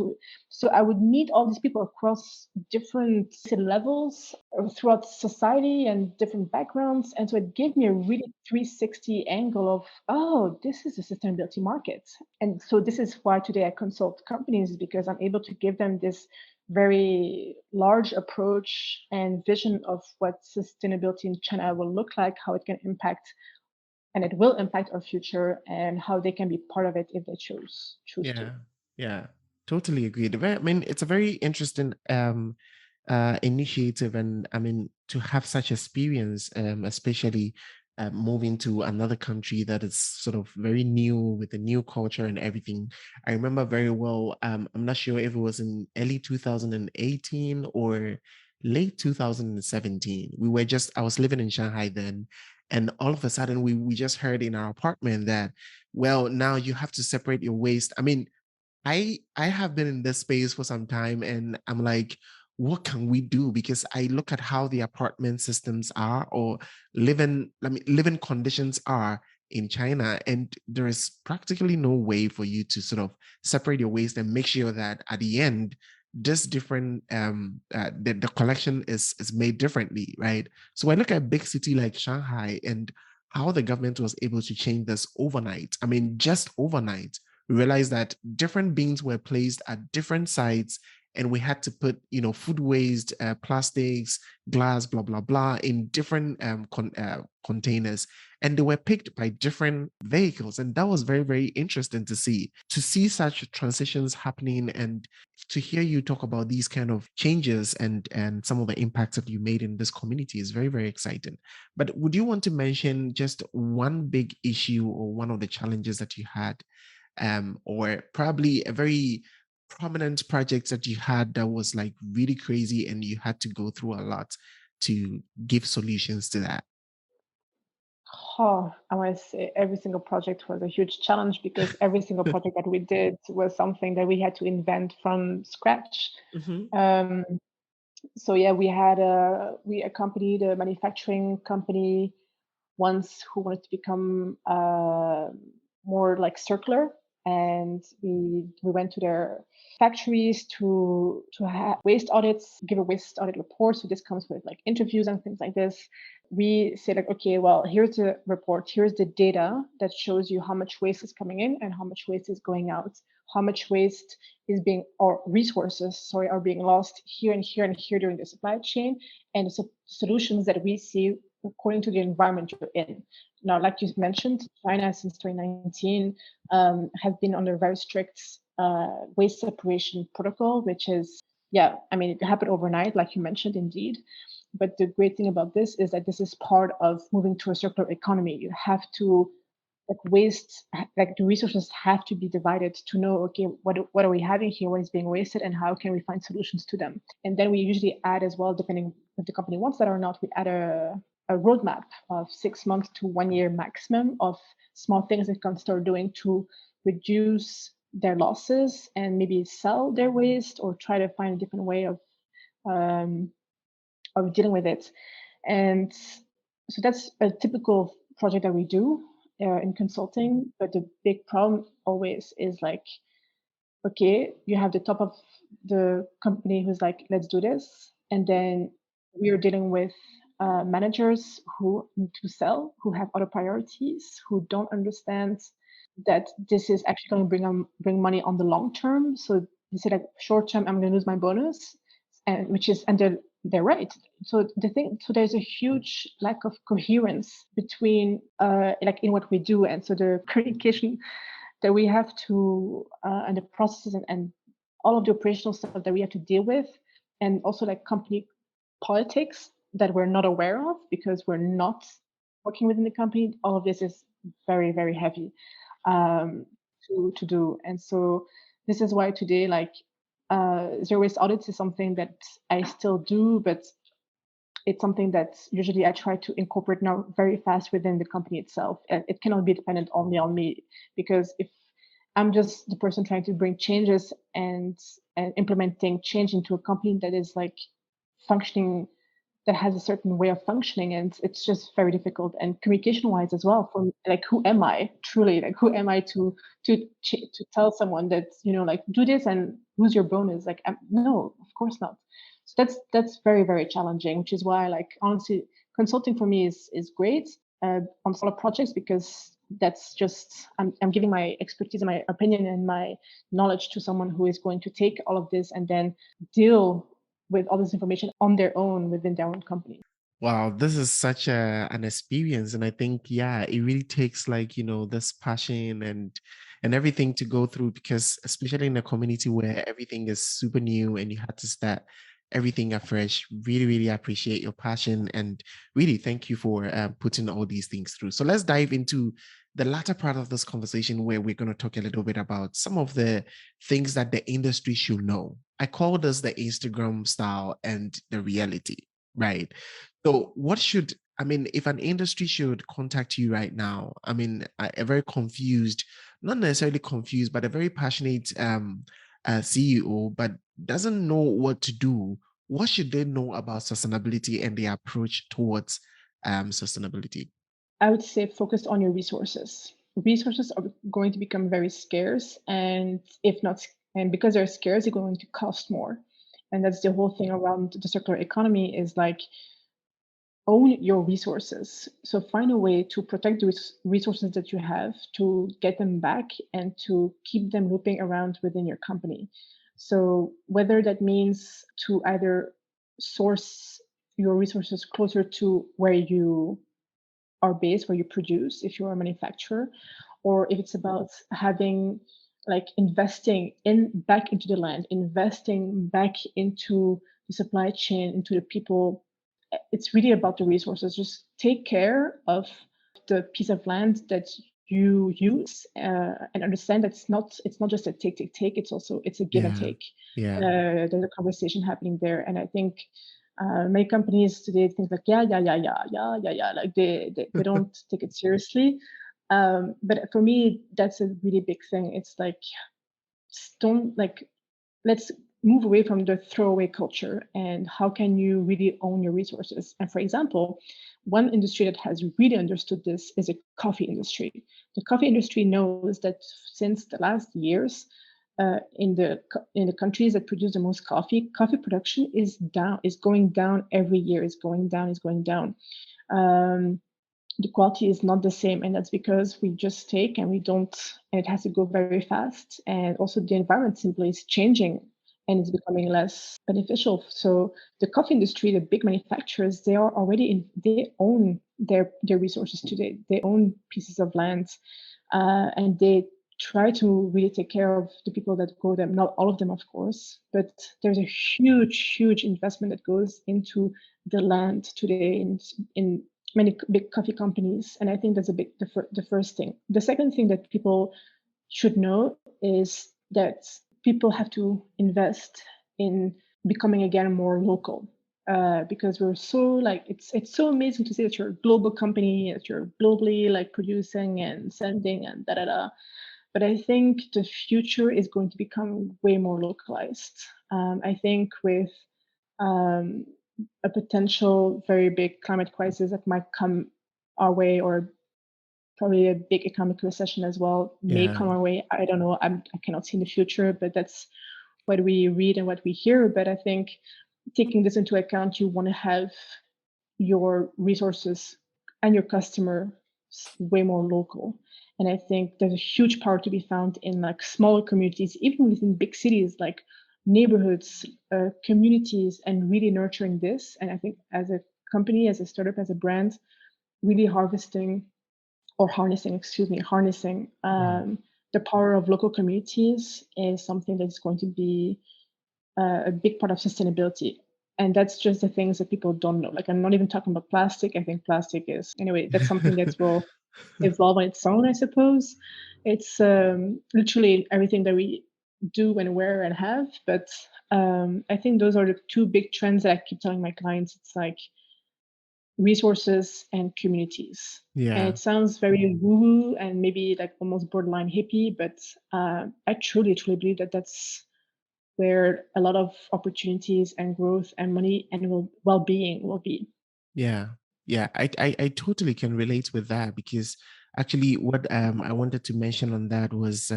Speaker 2: So I would meet all these people across different levels throughout society and different backgrounds, and so it gave me a really 360 angle of, oh, this is a sustainability market. And so this is why today I consult companies, because I'm able to give them this very large approach and vision of what sustainability in China will look like, how it can impact, and it will impact our future, and how they can be part of it if they choose to.
Speaker 1: Yeah, yeah, totally agreed. I mean, it's a very interesting initiative, and I mean, to have such experience, especially moving to another country that is sort of very new with a new culture and everything. I remember very well. I'm not sure if it was in early 2018 or late 2017. I was living in Shanghai then, and all of a sudden we just heard in our apartment that, well, now you have to separate your waste. I mean, I have been in this space for some time, and I'm like, what can we do? Because I look at how the apartment systems are, or living conditions are in China, and there is practically no way for you to sort of separate your waste and make sure that at the end this different the collection is made differently, right? So I look at a big city like Shanghai and how the government was able to change this overnight. I mean, just overnight, we realized that different bins were placed at different sites, and we had to put, food waste, plastics, glass, blah blah blah, in different containers, and they were picked by different vehicles. And that was very, very interesting to see such transitions happening, and to hear you talk about these kind of changes and some of the impacts that you made in this community is very, very exciting. But would you want to mention just one big issue or one of the challenges that you had, or probably a very prominent project that you had that was like really crazy and you had to go through a lot to give solutions to that?
Speaker 2: Oh, I want to say every single project was a huge challenge, because every single project that we did was something that we had to invent from scratch.
Speaker 1: Hmm.
Speaker 2: Um, so yeah, we accompanied a manufacturing company once who wanted to become more like circular, and we went to their factories to have waste audits, give a waste audit report. So this comes with like interviews and things like this. We say like, okay, well, here's the report, here's the data that shows you how much waste is coming in and how much waste is going out, how much waste is being, or resources, sorry, are being lost here and here and here during the supply chain, and the solutions that we see according to the environment you're in. Now, like you mentioned, China since 2019 has been under very strict waste separation protocol, which is, yeah, I mean, it happened overnight, like you mentioned, indeed. But the great thing about this is that this is part of moving to a circular economy. You have to, like, waste, like the resources have to be divided to know, okay, what are we having here, what is being wasted, and how can we find solutions to them. And then we usually add as well, depending if the company wants that or not, we add a roadmap of 6 months to 1 year maximum of small things they can start doing to reduce their losses and maybe sell their waste or try to find a different way um, of dealing with it. And so that's a typical project that we do in consulting. But the big problem always is like, okay, you have the top of the company who's like, let's do this. And then we are dealing with managers who need to sell, who have other priorities, who don't understand that this is actually going to bring money on the long term. So they say like, short term, I'm going to lose my bonus, and they're right. So there's a huge lack of coherence between like in what we do, and so the communication that we have to and the processes and all of the operational stuff that we have to deal with, and also like company politics that we're not aware of because we're not working within the company. All of this is very, very heavy to do. And so this is why today, like, zero waste audits is something that I still do, but it's something that usually I try to incorporate now very fast within the company itself. And it cannot be dependent only on me, because if I'm just the person trying to bring changes and implementing change into a company that is like functioning that has a certain way of functioning, and it's just very difficult. And communication wise as well, for like, who am I truly, like, who am I to tell someone that, like, do this and lose your bonus, like, no, of course not. So that's very, very challenging, which is why, like, honestly, consulting for me is great on solo projects, because that's just, I'm giving my expertise and my opinion and my knowledge to someone who is going to take all of this and then deal with all this information on their own within their own company.
Speaker 1: Wow, this is such an experience. And I think, yeah, it really takes like, this passion and everything to go through, because especially in a community where everything is super new and you had to start everything afresh, really, really appreciate your passion and really thank you for putting all these things through. So let's dive into the latter part of this conversation where we're going to talk a little bit about some of the things that the industry should know. I call this the Instagram style and the reality, right? So, I mean, if an industry should contact you right now, I mean, a very confused, not necessarily confused, but a very passionate CEO, but doesn't know what to do, what should they know about sustainability and their approach towards sustainability?
Speaker 2: I would say focus on your resources. Resources are going to become very scarce, and if not, and because they're scarce, they're going to cost more. And that's the whole thing around the circular economy, is like, own your resources. So find a way to protect the resources that you have, to get them back, and to keep them looping around within your company. So whether that means to either source your resources closer to where you are based, where you produce, if you're a manufacturer, or if it's about having, like, investing in back into the land, investing back into the supply chain, into the people. It's really about the resources. Just take care of the piece of land that you use, and understand that it's not just a take. It's a give and
Speaker 1: Yeah,
Speaker 2: take.
Speaker 1: yeah.
Speaker 2: There's a conversation happening there, and I think many companies today think like, yeah, like they don't take it seriously. But for me, that's a really big thing. It's like, don't, like, let's move away from the throwaway culture, and how can you really own your resources. And for example, one industry that has really understood this is a coffee industry. The coffee industry knows that since the last years, in the countries that produce the most coffee production is going down every year. Is going down. um, the quality is not the same, and that's because we just take and we don't, and it has to go very fast, and also the environment simply is changing and it's becoming less beneficial. So the coffee industry, the big manufacturers, they own their resources today. They own pieces of land, and they try to really take care of the people that grow them. Not all of them, of course, but there's a huge investment that goes into the land today in many big coffee companies. And I think that's the first thing. The second thing that people should know is that people have to invest in becoming again more local. Because we're so, like, it's so amazing to say that you're a global company, that you're globally, like, producing and sending and da da da. But I think the future is going to become way more localized. I think with um, a potential very big climate crisis that might come our way, or probably a big economic recession as well may
Speaker 1: Yeah.
Speaker 2: come our way. I don't know. I cannot see in the future, but that's what we read and what we hear. But I think, taking this into account, you want to have your resources and your customer way more local. And I think there's a huge power to be found in, like, smaller communities, even within big cities, like neighborhoods, communities, and really nurturing this. And I think, as a company, as a startup, as a brand, really harnessing
Speaker 1: Yeah.
Speaker 2: the power of local communities is something that's going to be a big part of sustainability. And that's just the things that people don't know. Like, I'm not even talking about plastic. I think plastic is, anyway, that's something that will evolve on its own, I suppose. It's literally everything that we do and wear and have. But I think those are the two big trends that I keep telling my clients. It's like resources and communities. And
Speaker 1: Yeah.
Speaker 2: it sounds very woo-woo and maybe like almost borderline hippie, but I truly believe that that's where a lot of opportunities and growth and money and well-being will be.
Speaker 1: Yeah, yeah, I totally can relate with that because actually, what I wanted to mention on that was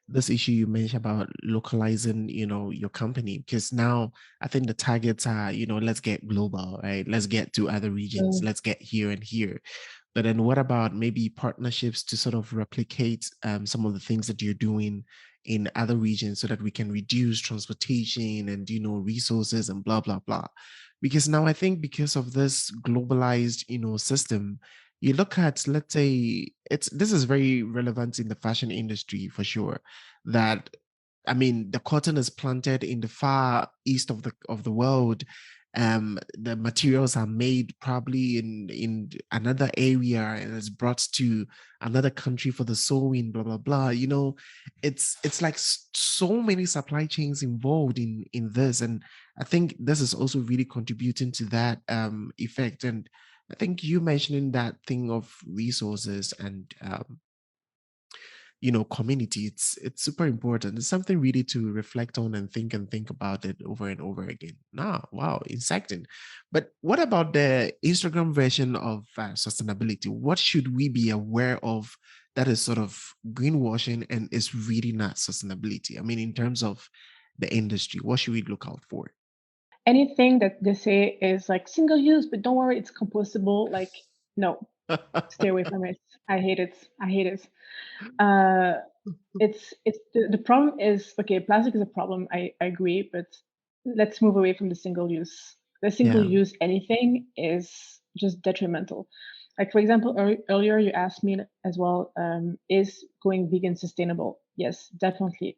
Speaker 1: this issue you mentioned about localizing, your company. Because now I think the targets are, let's get global, right? Let's get to other regions.
Speaker 2: Mm.
Speaker 1: Let's get here and here. But then what about maybe partnerships to sort of replicate some of the things that you're doing in other regions so that we can reduce transportation and, resources and blah, blah, blah. Because now I think because of this globalized, system, you look at, let's say, this is very relevant in the fashion industry for sure, that I mean, the cotton is planted in the far east of the world. The materials are made probably in another area and is brought to another country for the sewing, blah blah blah. It's like so many supply chains involved in this, and I think this is also really contributing to that effect. And I think you mentioning that thing of resources and community, it's super important. It's something really to reflect on and think about it over and over again. Wow, exciting. But what about the Instagram version of sustainability? What should we be aware of that is sort of greenwashing and is really not sustainability? I mean, in terms of the industry, what should we look out for?
Speaker 2: Anything that they say is like single use, but don't worry, it's compostable. Like, no, stay away from it. I hate it. I hate it. Uh, it's the problem is, okay, plastic is a problem. I agree, but let's move away from the single use. The single
Speaker 1: Yeah,
Speaker 2: use anything is just detrimental. Like for example, earlier you asked me as well, is going vegan sustainable? Yes, definitely.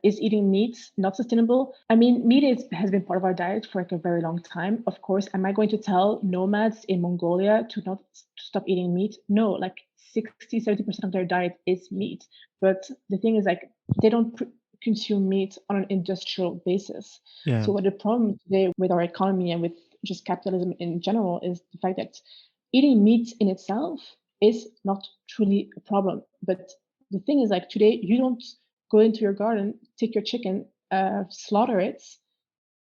Speaker 2: Is eating meat not sustainable? I mean, has been part of our diet for like a very long time. Of course, am I going to tell nomads in Mongolia to not to stop eating meat? No, like 60-70% of their diet is meat. But the thing is, like, they don't consume meat on an industrial basis.
Speaker 1: yeah,
Speaker 2: So, what the problem today with our economy and with just capitalism in general is the fact that eating meat in itself is not truly a problem. But the thing is, like, today, you don't go into your garden, take your chicken, slaughter it,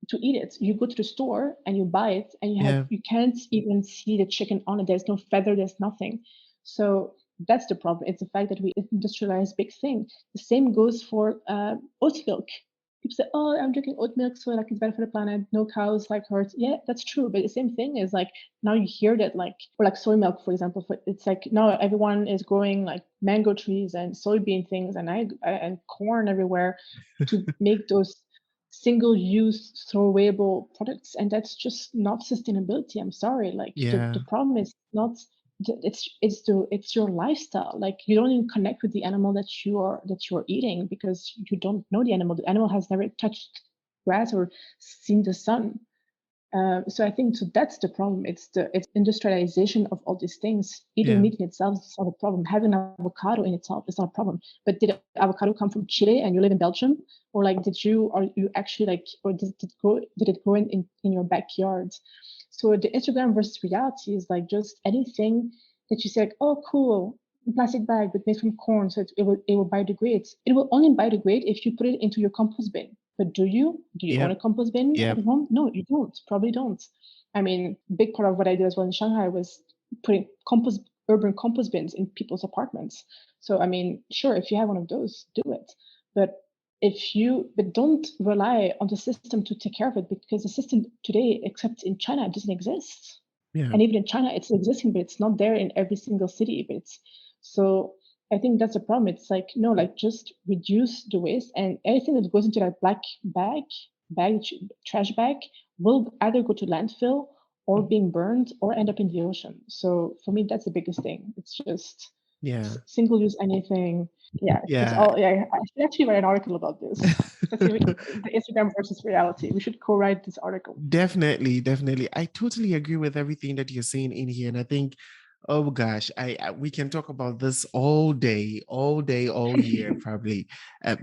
Speaker 2: to eat it. You go to the store and you buy it, and
Speaker 1: yeah,
Speaker 2: you can't even see the chicken on it. There's no feather. There's nothing. So that's the problem. It's the fact that we industrialize big thing. The same goes for oat milk. People say, "Oh, I'm drinking oat milk, so like it's better for the planet. No cows like hurt." Yeah, that's true. But the same thing is like now you hear that like or like soy milk, for example. It's like now everyone is growing like mango trees and soybean things and corn everywhere to make those single-use throwawayable products, and that's just not sustainability. I'm sorry. Like the
Speaker 1: yeah,
Speaker 2: problem is not it's your lifestyle. Like you don't even connect with the animal that you're eating because you don't know the animal. The animal has never touched grass or seen the sun. So I think so that's the problem. It's industrialization of all these things. Eating
Speaker 1: yeah,
Speaker 2: meat in itself is not a problem. Having an avocado in itself is not a problem. But did avocado come from Chile and you live in Belgium, or like are you actually like, or did it grow in your backyard? So the Instagram versus reality is like just anything that you say like, oh cool, plastic bag but made from corn, so it will biodegrade. It will only biodegrade if you put it into your compost bin. But do you? Do you own a
Speaker 1: yep,
Speaker 2: compost bin at
Speaker 1: yep,
Speaker 2: home? No, you don't. Probably don't. I mean, big part of what I did as well in Shanghai was putting urban compost bins in people's apartments. So I mean, sure, if you have one of those, do it. But but don't rely on the system to take care of it because the system today, except in China, doesn't exist.
Speaker 1: yeah,
Speaker 2: And even in China, it's existing, but it's not there in every single city. But so I think that's a problem. It's like no, like just reduce the waste, and anything that goes into that black trash bag, will either go to landfill or being burned or end up in the ocean. So for me, that's the biggest thing. It's just
Speaker 1: yeah,
Speaker 2: single use anything. Yeah, it's
Speaker 1: yeah.
Speaker 2: all. Yeah, I should actually write an article about this. The Instagram versus reality. We should co-write this article.
Speaker 1: Definitely, definitely. I totally agree with everything that you're saying in here. And I think, oh gosh, we can talk about this all day, all year, probably.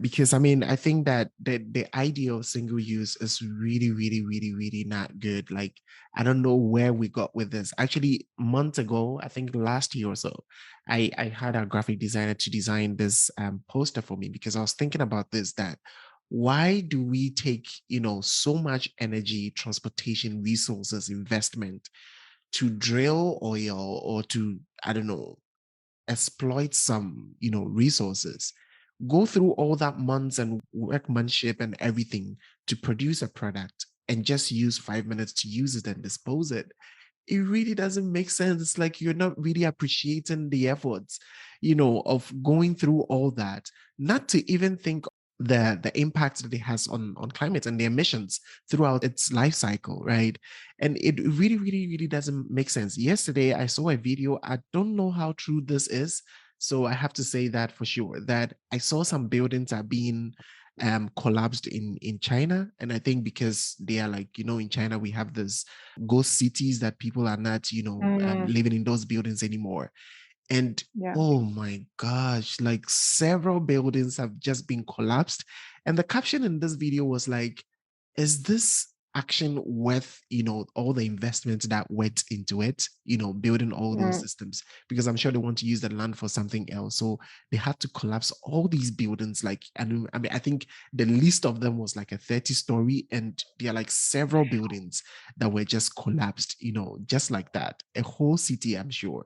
Speaker 1: Because I mean, I think that the idea of single use is really, really, really, really not good. Like, I don't know where we got with this. Actually, months ago, I think last year or so, I had a graphic designer to design this poster for me because I was thinking about this, that why do we take, so much energy, transportation, resources, investment to drill oil or to, I don't know, exploit some, resources, go through all that months and workmanship and everything to produce a product and just use 5 minutes to use it and dispose it? It really doesn't make sense. It's like you're not really appreciating the efforts, of going through all that, not to even think the impact that it has on climate and the emissions throughout its life cycle, right? And it really, really, really doesn't make sense. Yesterday, I saw a video. I don't know how true this is, so I have to say that for sure, that I saw some buildings are being collapsed in China. And I think because they are like, in China, we have this ghost cities that people are not,
Speaker 2: Mm,
Speaker 1: living in those buildings anymore. And
Speaker 2: yeah.
Speaker 1: oh my gosh, like several buildings have just been collapsed. And the caption in this video was like, is this action worth, all the investment that went into it, building all those
Speaker 2: Mm,
Speaker 1: systems? Because I'm sure they want to use the land for something else. So they had to collapse all these buildings. Like, and I mean, I think the least of them was like a 30-story, and there are like several buildings that were just collapsed, just like that. A whole city, I'm sure.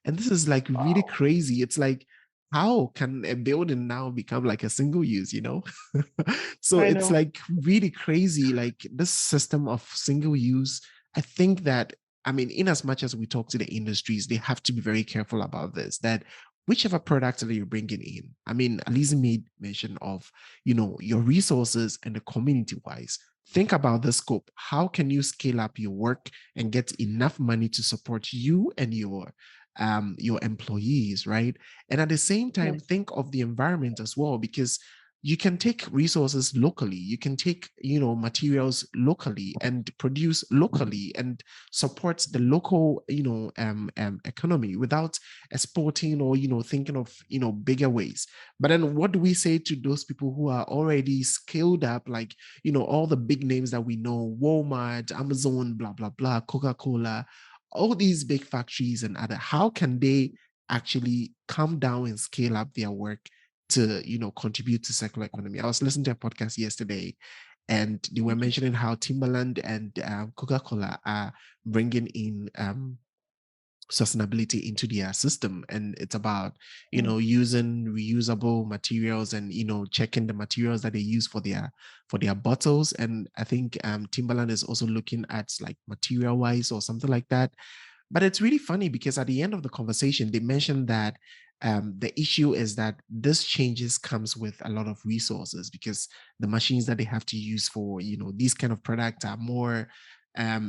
Speaker 1: And this is like really
Speaker 2: wow.
Speaker 1: crazy. It's like, how can a building now become like a single use, So
Speaker 2: I
Speaker 1: it's
Speaker 2: know.
Speaker 1: like really crazy. Like this system of single use, I think that, I mean, in as much as we talk to the industries, they have to be very careful about this, that whichever product that you're bringing in, I mean, Alizée made mention of, your resources and the community wise. Think about the scope. How can you scale up your work and get enough money to support you and your employees, right? And at the same time,
Speaker 2: Yes.
Speaker 1: think of the environment as well, because you can take resources locally, you can take, materials locally and produce locally and support the local, economy without exporting or, thinking of, bigger ways. But then what do we say to those people who are already scaled up, like, all the big names that we know, Walmart, Amazon, blah, blah, blah, Coca-Cola, all these big factories and other, how can they actually come down and scale up their work to, contribute to circular economy? I was listening to a podcast yesterday, and they were mentioning how Timberland and Coca-Cola are bringing in sustainability into their system, and it's about,
Speaker 2: Mm,
Speaker 1: using reusable materials and, checking the materials that they use for their bottles. And I think Timberland is also looking at like material wise or something like that. But it's really funny because at the end of the conversation, they mentioned that the issue is that this changes comes with a lot of resources, because the machines that they have to use for, these kind of products are more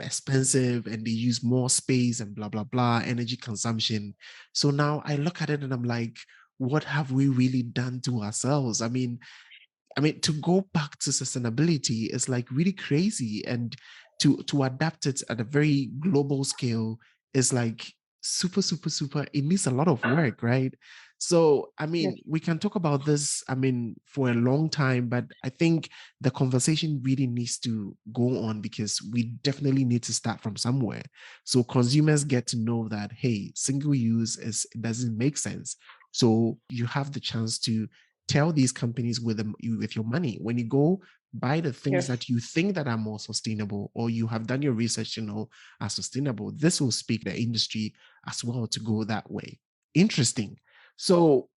Speaker 1: expensive, and they use more space and blah blah blah, energy consumption. So now I look at it and I'm like, what have we really done to ourselves? I mean, to go back to sustainability is like really crazy, and to adapt it at a very global scale is like super, super, super. It needs a lot of work, right? So, I
Speaker 2: yes.
Speaker 1: mean, we can talk about this, I mean, for a long time, but I think the conversation really needs to go on, because we definitely need to start from somewhere. So consumers get to know that, hey, single use is, it doesn't make sense. So you have the chance to tell these companies with your money, when you go buy the things
Speaker 2: Yes.
Speaker 1: that you think that are more sustainable, or you have done your research to know are sustainable, this will speak the industry as well to go that way. Interesting. So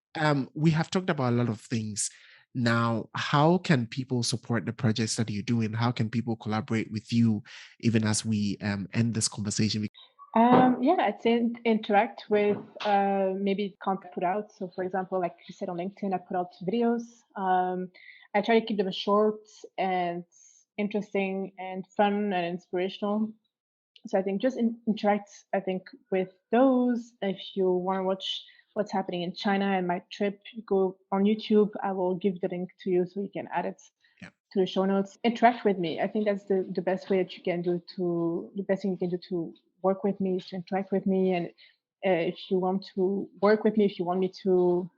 Speaker 1: we have talked about a lot of things. Now, how can people support the projects that you're doing? How can people collaborate with you, even as we end this conversation?
Speaker 2: Yeah, I'd say interact with maybe content put out. So, for example, like you said on LinkedIn, I put out videos. I try to keep them short and interesting and fun and inspirational. So I think just interact, I think, with those. If you want to watch what's happening in China and my trip, go on YouTube. I will give the link to you so you can add it
Speaker 1: Yeah.
Speaker 2: to the show notes. Interact with me. I think that's the best way that you can do to the best thing you can do to work with me is to interact with me. And if you want to work with me, if you want me to,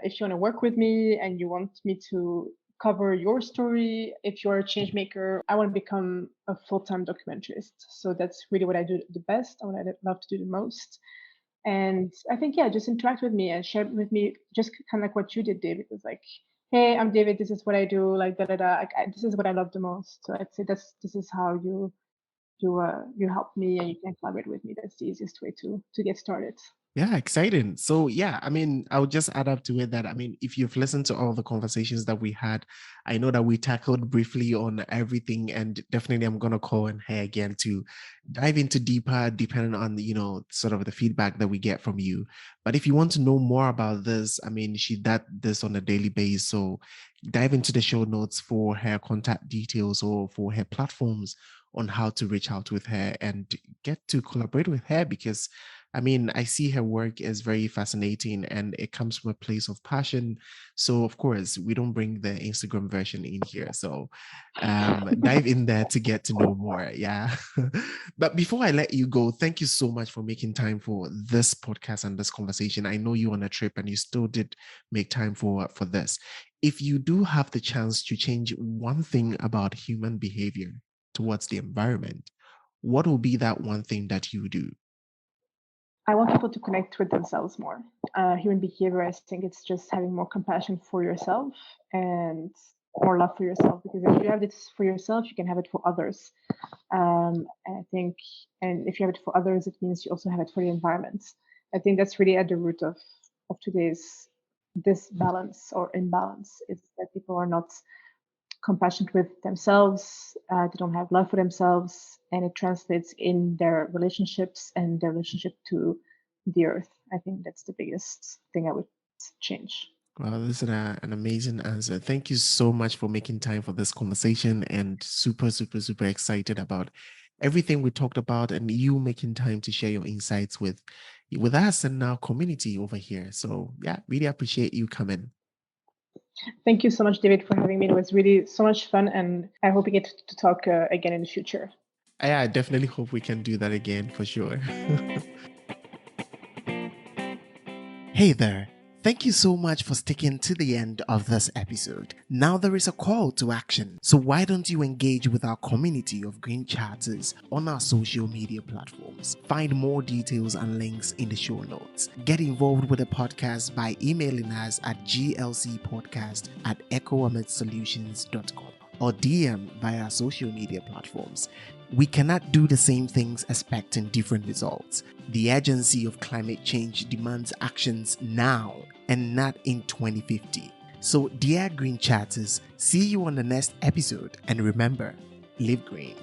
Speaker 2: if you want to work with me and you want me to cover your story, if you're a change maker, I want to become a full-time documentarist. So that's really what I do the best. I what I love to do the most. And I think, yeah, just interact with me and share with me just kind of like what you did, David. It's like, hey, I'm David, this is what I do, like da da da. This is what I love the most. So I'd say this is how you help me and you can collaborate with me. That's the easiest way to get started.
Speaker 1: Yeah, exciting. So yeah, I mean, I'll just add up to it that I mean, if you've listened to all the conversations that we had, I know that we tackled briefly on everything, and definitely I'm gonna call on her again to dive into deeper, depending on sort of the feedback that we get from you. But if you want to know more about this, I mean, she does this on a daily basis. So dive into the show notes for her contact details or for her platforms on how to reach out with her and get to collaborate with her because I mean, I see her work as very fascinating and it comes from a place of passion. So, of course, we don't bring the Instagram version in here. So, dive in there to get to know more. Yeah. But before I let you go, thank you so much for making time for this podcast and this conversation. I know you're on a trip and you still did make time for this. If you do have the chance to change one thing about human behavior towards the environment, what will be that one thing that you do?
Speaker 2: I want people to connect with themselves more. Human behavior, I think it's just having more compassion for yourself and more love for yourself. Because if you have this for yourself, you can have it for others. And I think, and if you have it for others, it means you also have it for the environment. I think that's really at the root of today's disbalance or imbalance. It's that people are not compassionate with themselves, they don't have love for themselves, and it translates in their relationships and their relationship to the earth. I think that's the biggest thing I would change.
Speaker 1: Well, this is an amazing answer. Thank you so much for making time for this conversation and super, super, super excited about everything we talked about and you making time to share your insights with us and our community over here. So yeah, really appreciate you coming.
Speaker 2: Thank you so much, David, for having me. It was really so much fun, and I hope we get to talk again in the future.
Speaker 1: Yeah, I definitely hope we can do that again for sure. Hey there. Thank you so much for sticking to the end of this episode. Now there is a call to action. So why don't you engage with our community of green charters on our social media platforms? Find more details and links in the show notes. Get involved with the podcast by emailing us at glcpodcast@echoamitsolutions.com or DM via social media platforms. We cannot do the same things expecting different results. The urgency of climate change demands actions now and not in 2050. So, dear Green Chatters, see you on the next episode and remember, live green.